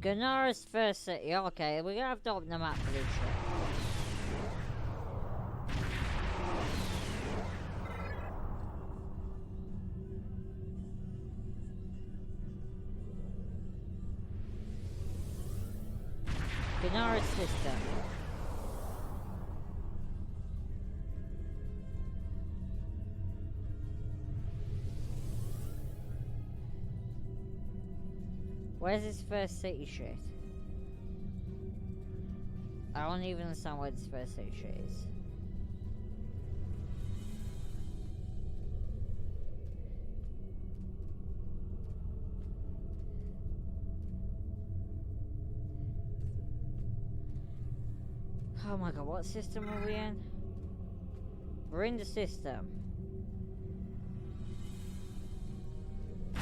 Ganara's first city. Okay, we're gonna have to open the map for this shit. Ganara's sister. Where's his first city shit? I don't even understand where this first city shit is. Oh my god, what system are we in? We're in the system.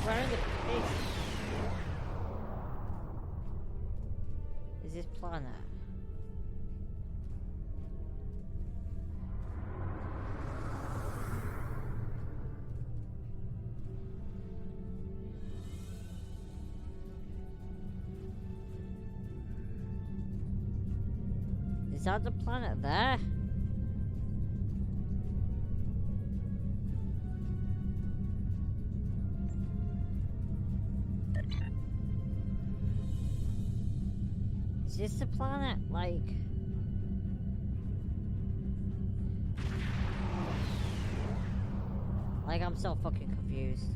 Where are the pigs? Is this planet? Is that the planet there? Is this the planet? Like... I'm so fucking confused.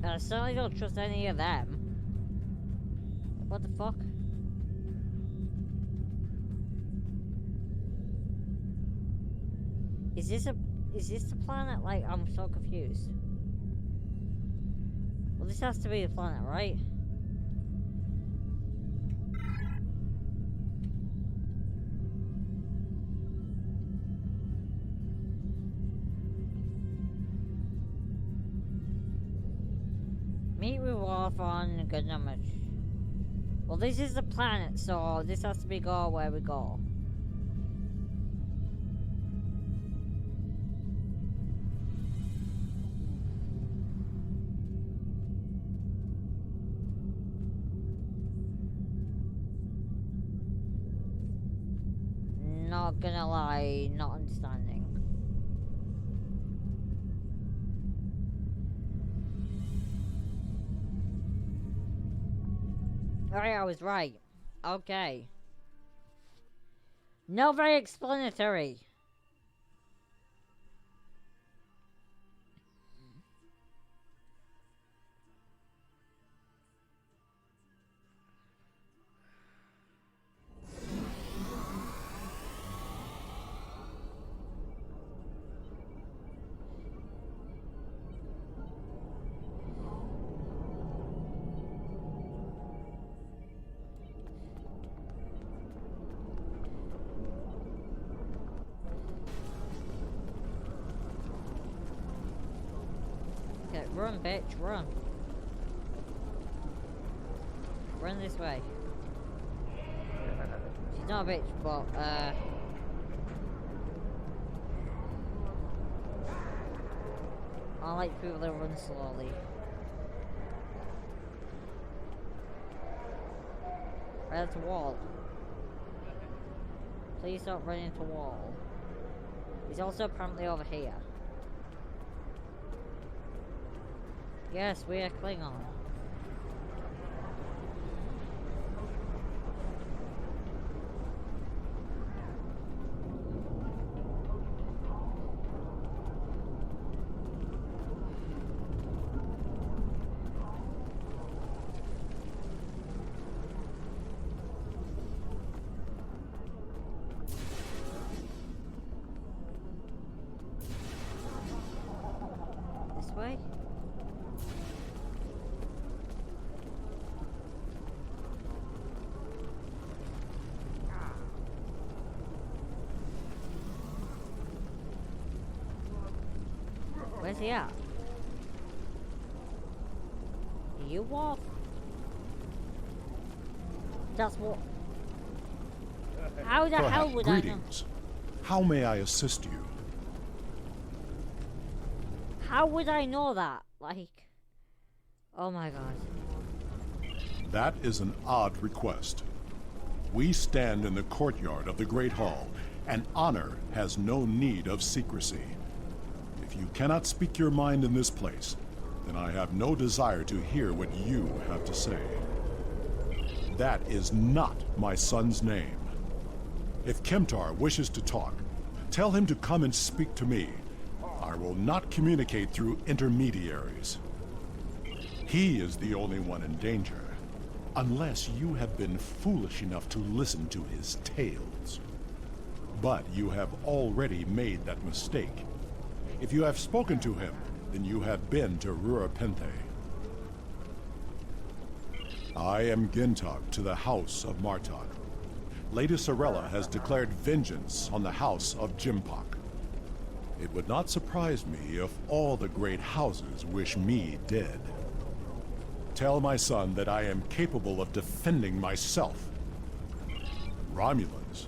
I certainly don't trust any of them. What the fuck? Is this the planet? Like, I'm so confused. Well, this has to be the planet, right? Meet with Wolf on good number. Well, this is the planet, so this has to be go where we go. Not gonna lie, not understanding. Alright, I was right. Okay. No very explanatory. Okay, run, bitch, run. Run this way. She's not a bitch, but, I like people that run slowly. Right, that's a wall. Please don't run into a wall. He's also apparently over here. Yes, we are Klingon. This way? Where's he at? You Wolf? That's what... How the hell would I know? Greetings. How may I assist you? How would I know that? Like, oh my god. That is an odd request. We stand in the courtyard of the Great Hall, and honor has no need of secrecy. If you cannot speak your mind in this place, then I have no desire to hear what you have to say. That is not my son's name. If Kemtar wishes to talk, tell him to come and speak to me. I will not communicate through intermediaries. He is the only one in danger, unless you have been foolish enough to listen to his tales. But you have already made that mistake. If you have spoken to him, then you have been to Rurapente. I am Gintog to the House of Martok. Lady Sorella has declared vengeance on the House of Jimpok. It would not surprise me if all the great houses wish me dead. Tell my son that I am capable of defending myself. Romulans.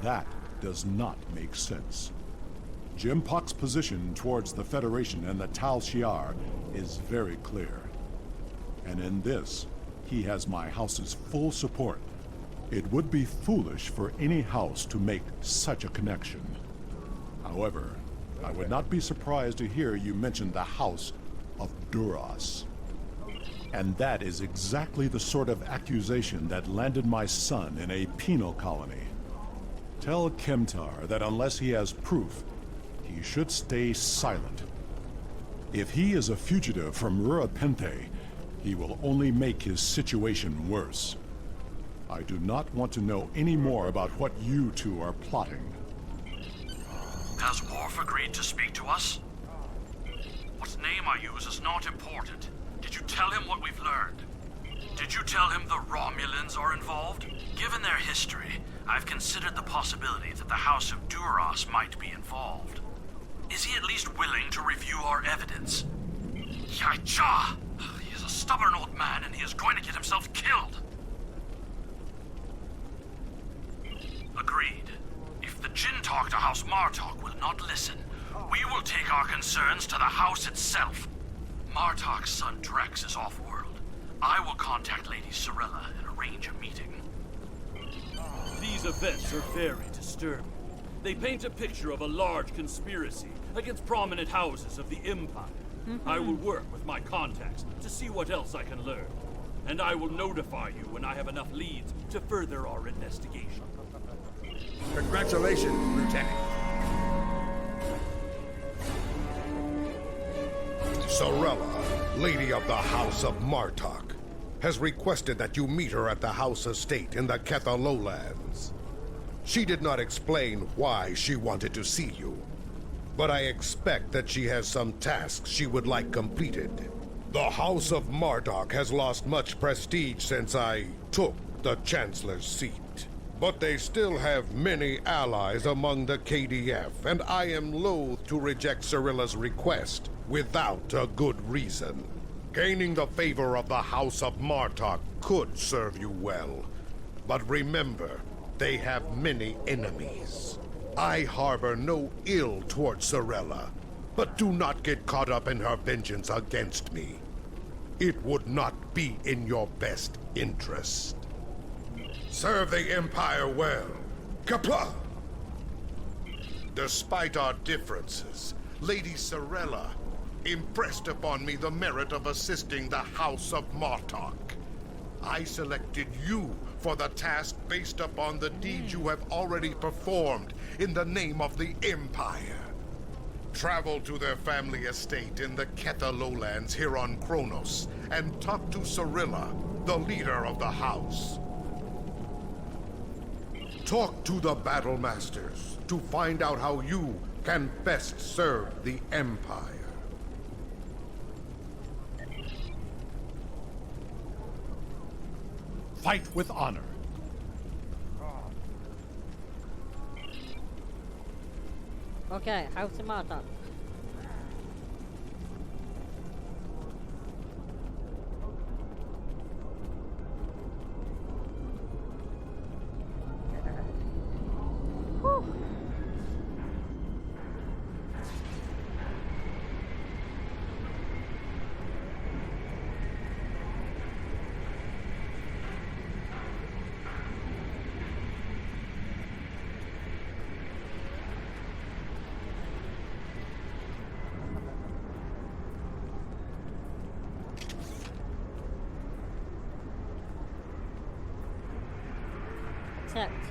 That does not make sense. Jimpok's position towards the Federation and the Tal Shiar is very clear. And in this, he has my house's full support. It would be foolish for any house to make such a connection. However, I would not be surprised to hear you mention the House of Duras. And that is exactly the sort of accusation that landed my son in a penal colony. Tell Kemtar that unless he has proof, he should stay silent. If he is a fugitive from Rurapente, he will only make his situation worse. I do not want to know any more about what you two are plotting. Has Worf agreed to speak to us? What name I use is not important. Did you tell him what we've learned? Did you tell him the Romulans are involved? Given their history, I've considered the possibility that the House of Duras might be involved. Is he at least willing to review our evidence? Yaicha! He is a stubborn old man and he is going to get himself killed. Agreed. If the Jinn talk to House Martok will not listen, we will take our concerns to the house itself. Martok's son Drex is off-world. I will contact Lady Sorella and arrange a meeting. These events are very disturbing. They paint a picture of a large conspiracy against prominent houses of the Empire. I will work with my contacts to see what else I can learn. And I will notify you when I have enough leads to further our investigation. Congratulations, Lieutenant. Sorella, Lady of the House of Martok, has requested that you meet her at the House Estate in the Ketha Lowlands. She did not explain why she wanted to see you, but I expect that she has some tasks she would like completed. The House of Martok has lost much prestige since I took the Chancellor's seat. But they still have many allies among the KDF, and I am loath to reject Sorella's request without a good reason. Gaining the favor of the House of Martok could serve you well. But remember, they have many enemies. I harbor no ill towards Sorella, but do not get caught up in her vengeance against me. It would not be in your best interest. Serve the Empire well. Kapla! Despite our differences, Lady Sorella impressed upon me the merit of assisting the House of Martok. I selected you for the task based upon the deeds you have already performed in the name of the Empire. Travel to their family estate in the Ketha Lowlands here on Kronos and talk to Sorella, the leader of the house. Talk to the Battle Masters to find out how you can best serve the Empire. Fight with honor. Okay, House of Martok. accept.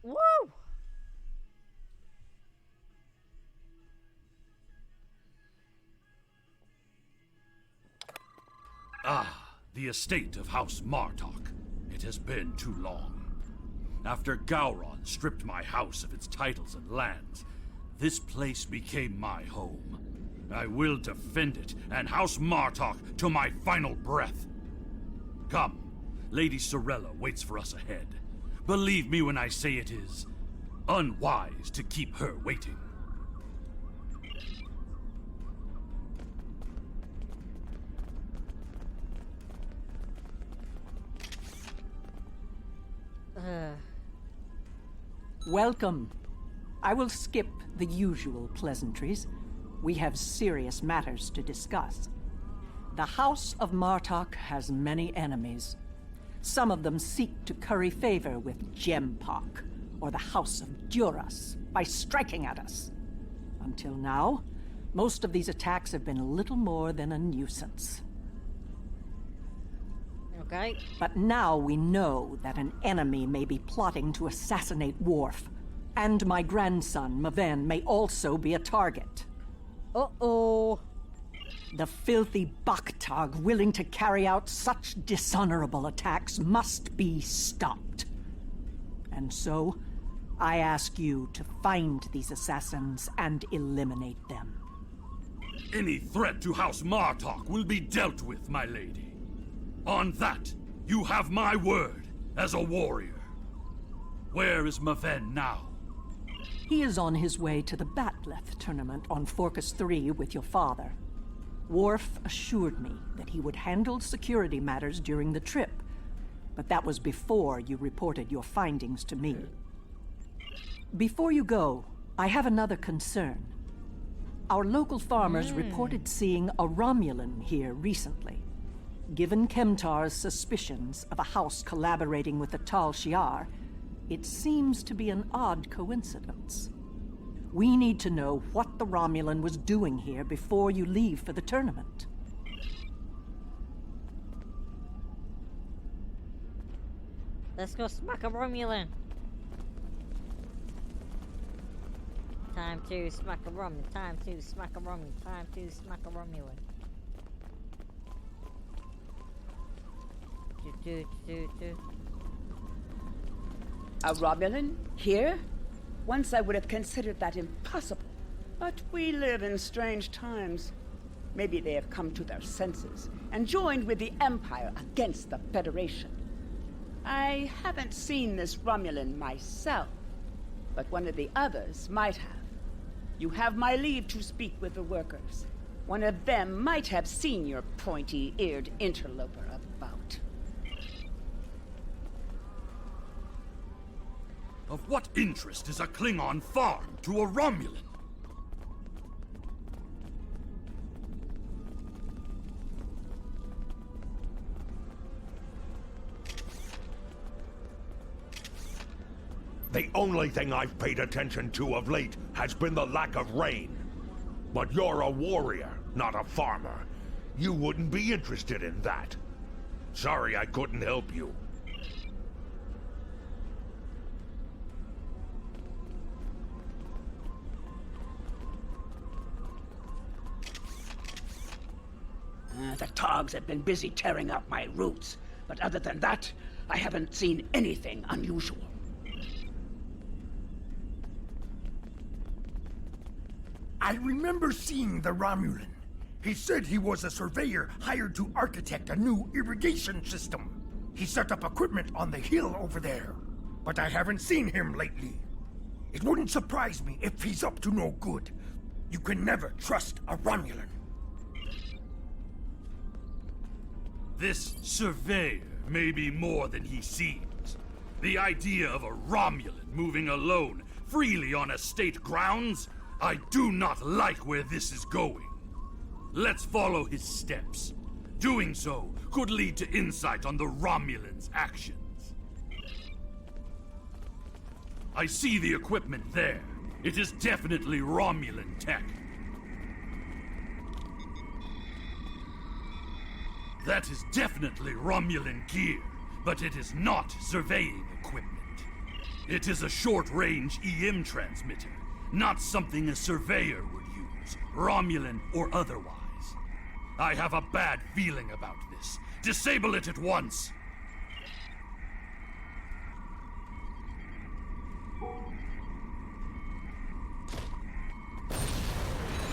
Woo! Ah, the estate of House Martok. It has been too long. After Gowron stripped my house of its titles and lands, this place became my home. I will defend it and House Martok to my final breath. Come, Lady Sorella waits for us ahead. Believe me when I say it is unwise to keep her waiting. Welcome. I will skip the usual pleasantries. We have serious matters to discuss. The House of Martok has many enemies. Some of them seek to curry favor with Gempok, or the House of Duras, by striking at us. Until now, most of these attacks have been little more than a nuisance. Okay. But now we know that an enemy may be plotting to assassinate Worf, and my grandson, Maven, may also be a target. Uh-oh. The filthy Baktag willing to carry out such dishonorable attacks must be stopped. And so, I ask you to find these assassins and eliminate them. Any threat to House Martok will be dealt with, my lady. On that, you have my word as a warrior. Where is Maven now? He is on his way to the Batleth tournament on Forcus 3 with your father. Worf assured me that he would handle security matters during the trip, but that was before you reported your findings to me. Before you go, I have another concern. Our local farmers reported seeing a Romulan here recently. Given Kemtar's suspicions of a house collaborating with the Tal Shiar, it seems to be an odd coincidence. We need to know what the Romulan was doing here before you leave for the tournament. Let's go smack a Romulan. Time to smack a Romulan. Time to smack a Romulan. Time to smack a Romulan. A Romulan? Here? Once I would have considered that impossible. But we live in strange times. Maybe they have come to their senses and joined with the Empire against the Federation. I haven't seen this Romulan myself, but one of the others might have. You have my leave to speak with the workers. One of them might have seen your pointy-eared interloper about. Of what interest is a Klingon farm to a Romulan? The only thing I've paid attention to of late has been the lack of rain. But you're a warrior, not a farmer. You wouldn't be interested in that. Sorry I couldn't help you. The Togs have been busy tearing up my roots, but other than that, I haven't seen anything unusual. I remember seeing the Romulan. He said he was a surveyor hired to architect a new irrigation system. He set up equipment on the hill over there, but I haven't seen him lately. It wouldn't surprise me if he's up to no good. You can never trust a Romulan. This surveyor may be more than he seems. The idea of a Romulan moving alone, freely on estate grounds? I do not like where this is going. Let's follow his steps. Doing so could lead to insight on the Romulan's actions. I see the equipment there. It is definitely Romulan tech. That is definitely Romulan gear. But it is not surveying equipment. It is a short-range EM transmitter, not something a surveyor would use, Romulan or otherwise. I have a bad feeling about this. Disable it at once!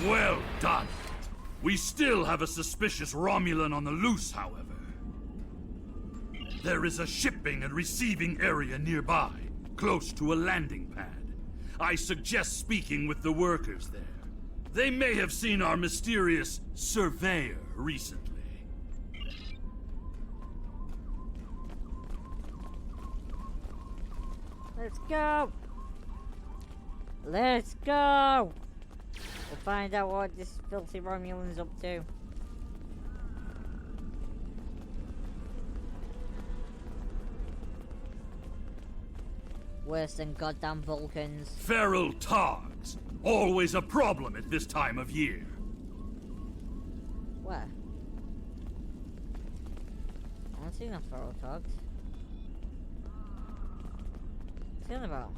Well done. We still have a suspicious Romulan on the loose, however. There is a shipping and receiving area nearby, close to a landing pad. I suggest speaking with the workers there. They may have seen our mysterious surveyor recently. Let's go! Let's go! We'll find out what this filthy Romulan's up to. Worse than goddamn Vulcans. Feral togs. Always a problem at this time of year. Where? I don't see no feral togs. What's he on about?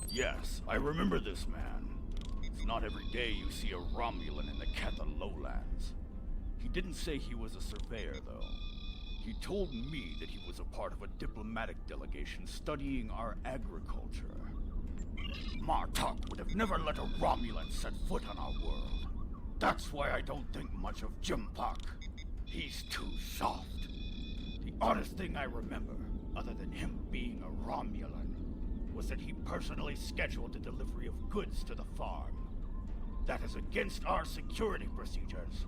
Yes, I remember this man. It's not every day you see a Romulan in the Ketha lowlands. He didn't say he was a surveyor, though. He told me that he was a part of a diplomatic delegation studying our agriculture. Martok would have never let a Romulan set foot on our world. That's why I don't think much of Jimpak. He's too soft. The oddest thing I remember, other than him being a Romulan, was that he personally scheduled the delivery of goods to the farm. That is against our security procedures.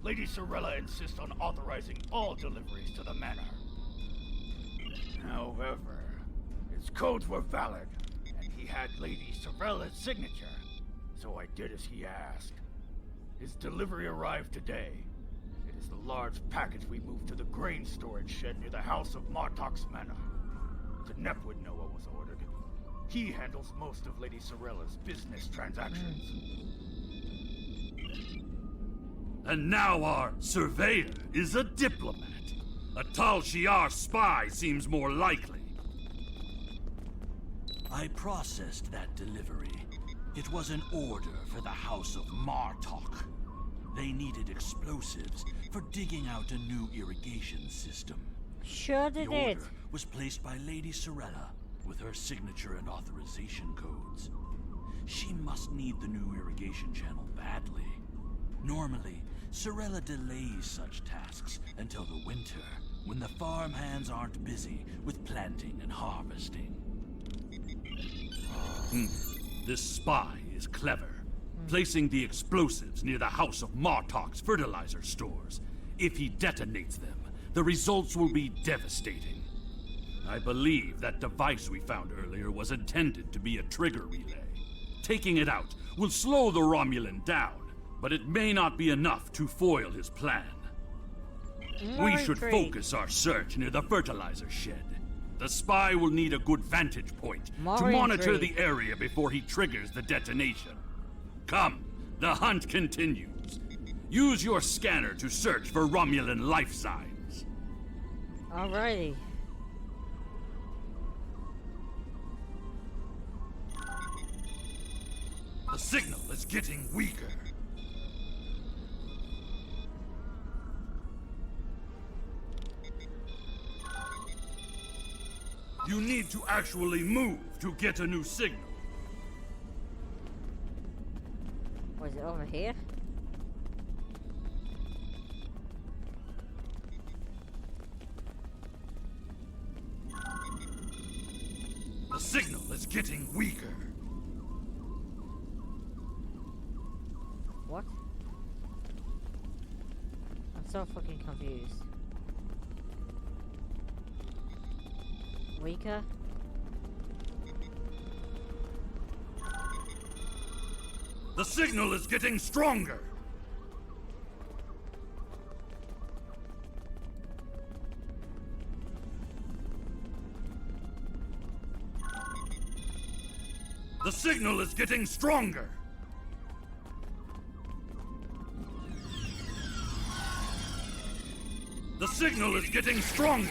Lady Sorella insists on authorizing all deliveries to the manor. However, his codes were valid, and he had Lady Sorella's signature, so I did as he asked. His delivery arrived today. It is the large package we moved to the grain storage shed near the house of Martok's manor. Knep would know what was ordered. He handles most of Lady Sorella's business transactions. And now our surveyor is a diplomat. A Tal Shiar spy seems more likely. I processed that delivery. It was an order for the House of Martok. They needed explosives for digging out a new irrigation system. Sure they The did. order was placed by Lady Sorella with her signature and authorization codes. She must need the new irrigation channel badly. Normally, Sorella delays such tasks until the winter, when the farm hands aren't busy with planting and harvesting. This spy is clever, placing the explosives near the House of Martok's fertilizer stores. If he detonates them, the results will be devastating. I believe that device we found earlier was intended to be a trigger relay. Taking it out will slow the Romulan down, but it may not be enough to foil his plan. We should focus our search near the fertilizer shed. The spy will need a good vantage point to monitor the area before he triggers the detonation. Come, the hunt continues. Use your scanner to search for Romulan life signs. Alrighty. The signal is getting weaker. You need to actually move to get a new signal. Was it over here? The signal is getting weaker. What? I'm so fucking confused. Weaker? The signal is getting stronger. The signal is getting stronger. The signal is getting stronger!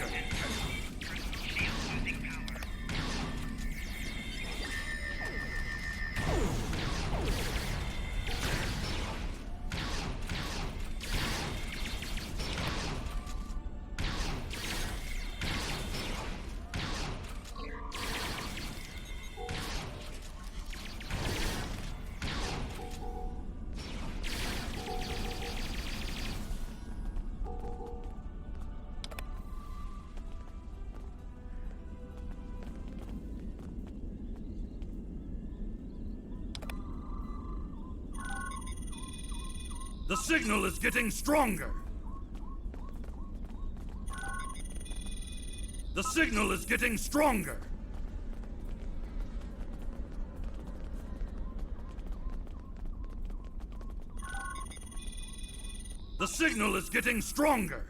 The signal is getting stronger! The signal is getting stronger! The signal is getting stronger!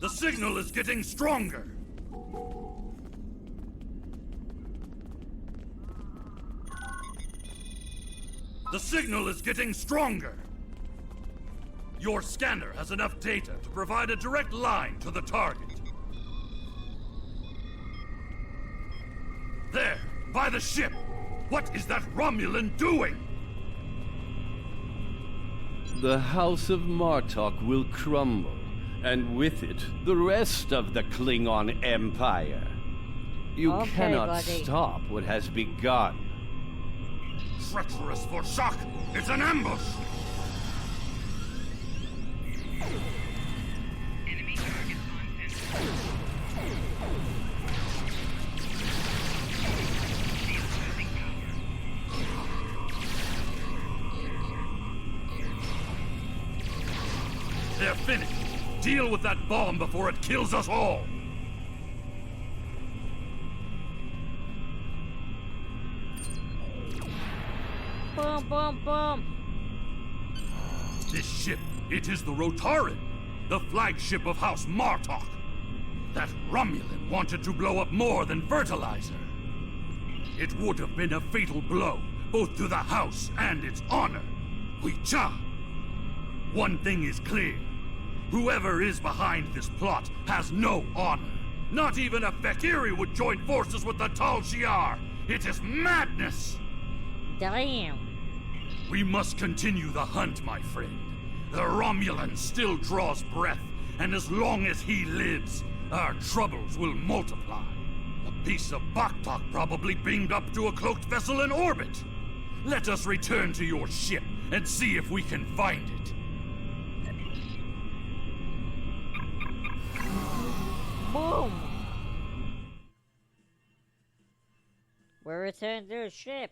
The signal is getting stronger! The signal is getting stronger! Your scanner has enough data to provide a direct line to the target. There, by the ship! What is that Romulan doing? The House of Martok will crumble, and with it, the rest of the Klingon Empire. You Okay, cannot buddy. stop what has begun. Treacherous for shock! It's an ambush! Enemy target on sensor. Shield losing power. They're finished! Deal with that bomb before it kills us all! Boom, boom, boom. This ship, it is the Rotaran, the flagship of House Martok. That Romulan wanted to blow up more than fertilizer. It would have been a fatal blow, both to the House and its honor. Huicha! One thing is clear. Whoever is behind this plot has no honor. Not even a Fekiri would join forces with the Tal Shiar. It is madness! Damn. We must continue the hunt, my friend. The Romulan still draws breath, and as long as he lives, our troubles will multiply. A piece of Baktok probably beamed up to a cloaked vessel in orbit. Let us return to your ship and see if we can find it. Boom. We return to the ship.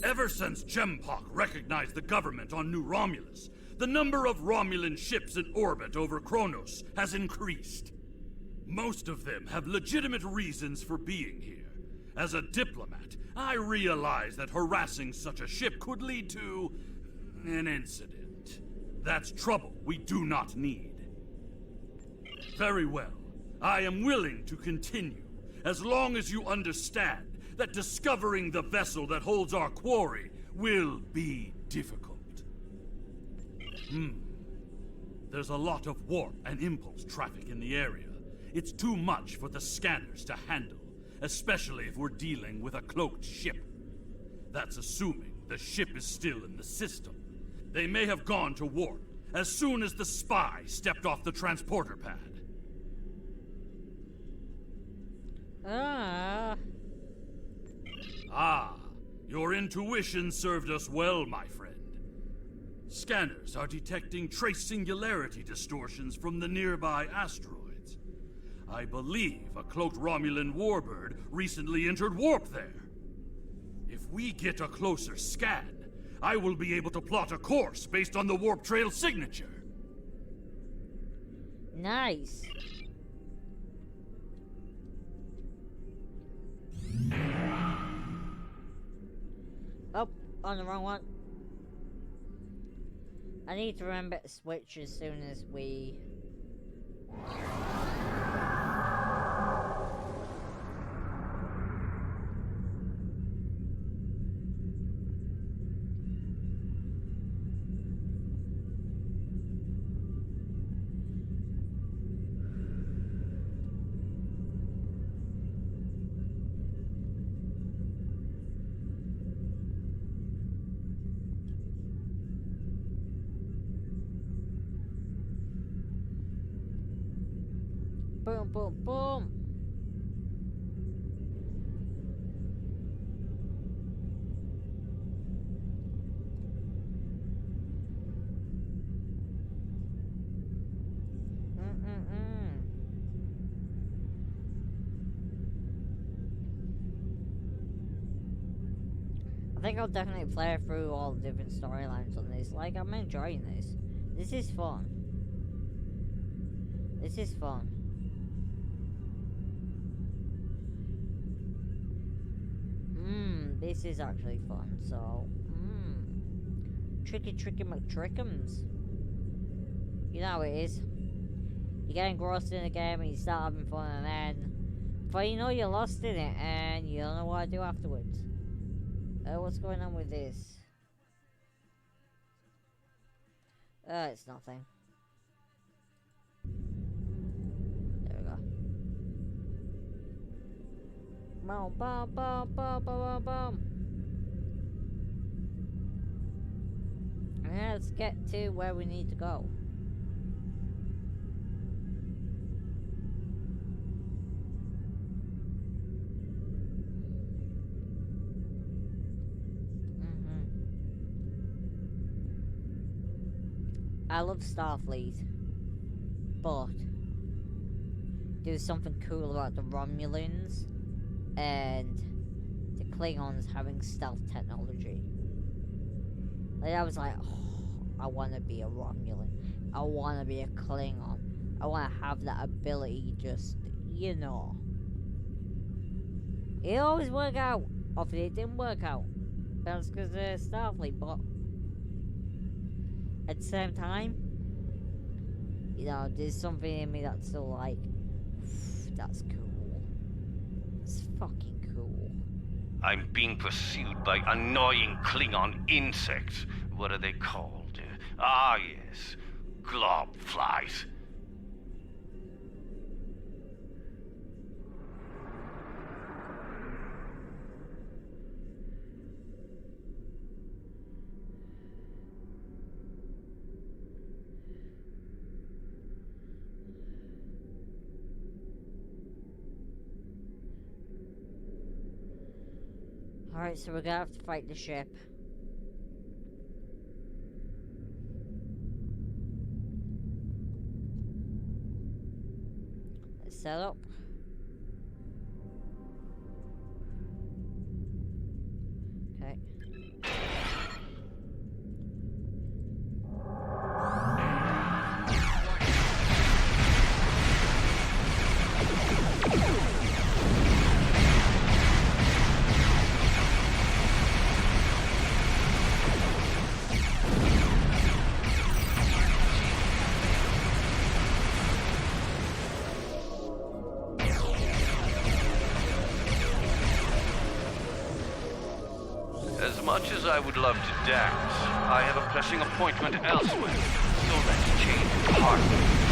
Ever since Gempok recognized the government on New Romulus, the number of Romulan ships in orbit over Kronos has increased. Most of them have legitimate reasons for being here. As a diplomat, I realize that harassing such a ship could lead to an incident. That's trouble we do not need. Very well. I am willing to continue, as long as you understand that discovering the vessel that holds our quarry will be difficult. There's a lot of warp and impulse traffic in the area. It's too much for the scanners to handle, especially if we're dealing with a cloaked ship. That's assuming the ship is still in the system. They may have gone to warp as soon as the spy stepped off the transporter pad. Ah, your intuition served us well, my friend. Scanners are detecting trace singularity distortions from the nearby asteroids. I believe a cloaked Romulan warbird recently entered warp there. If we get a closer scan, I will be able to plot a course based on the warp trail signature. Nice. Oh, on the wrong one. I need to remember to switch as soon as we... Boom, boom, boom. I think I'll definitely play through all the different storylines on this. Like, I'm enjoying this. This is fun. This is fun. This is actually fun, so... Tricky McTrickums. You know how it is. You get engrossed in a game and you start having fun, and then... But you know you're lost in it, and you don't know what to do afterwards. What's going on with this? It's nothing. There we go. Boom, boom, boom, boom, boom, boom. And let's get to where we need to go. I love Starfleet, but there's something cool about the Romulans and the Klingons having stealth technology. Like, I was like, oh, I want to be a Romulan. I want to be a Klingon. I want to have that ability, just, you know. It always worked out. Obviously, it didn't work out. That's because of Starfleet, but at the same time, you know, there's something in me that's still like, that's cool. It's fucking cool. I'm being pursued by annoying Klingon insects. What are they called? Yes, glob flies. Alright, so we're gonna have to fight the ship. Let's set up. Okay. As much as I would love to dance, I have a pressing appointment elsewhere, so let's change partners.